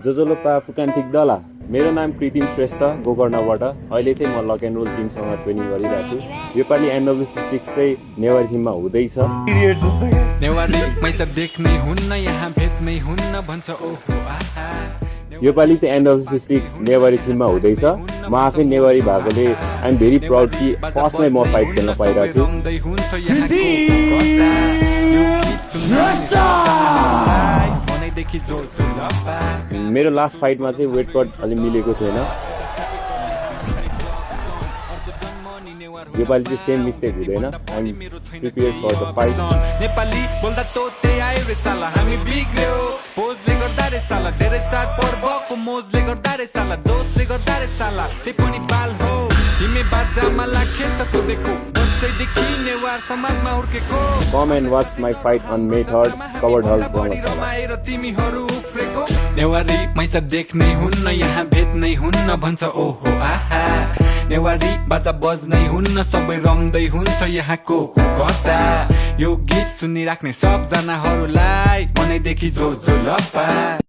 जोजोलोपा फुकान्थिक दला मेरो नाम कृतिम श्रेष्ठ गोकर्णबाट अहिले चाहिँ म लक एन्ड रोल टिमसँग ट्रेनिङ गरिरहेको छु। योपालि NWC6 चाहिँ नेवारी थिममा हुँदैछ। नेवारी मैसा देख्नै हुन्न यहाँ भेट्नै हुन्न भन्छ ओहो आहा। योपालि चाहिँ NWC6 नेवारी थिममा हुँदैछ। म आफै नेवारी भएकोले आइ एम भेरी प्राउड कि फर्स्टमै म फाइट खेल्न पाइरहेको छु। मेरो लास्ट फाइटमा चाहिँ वेट कट अलि मिलेको थिएन। योपालि चाहिँ सेम मिस्टेक हुँदैन। I am prepared for the fight. Nepali बोल्दा तोते आयो रे साला हामी बिग्र्यो पोजले गर्दा रे साला धेरै चाड पर्वको मोजले गर्दा रे साला जोसले गर्दा रे साला त्यही पनि बाल हो हिमे बाजामा लाखेछ कुदेको बच्चैदेखि नेवार समाजमा हुर्केको। Come and watch my fight on May 3rd, Covered Hall, Dharamsala. तिमीहरू उफ्रेको नेवारी मैसा देख्नै हुन्न यहाँ भेट्नै हुन्न भन्छ ओहो आहा। नेवारी बाजा बज्नै हुन्न सबै रम्दै हुन्छ यहाँको कता। यो गीत सुनिराख्ने सबजनाहरूलाई मनैदेखि जो जो लपा।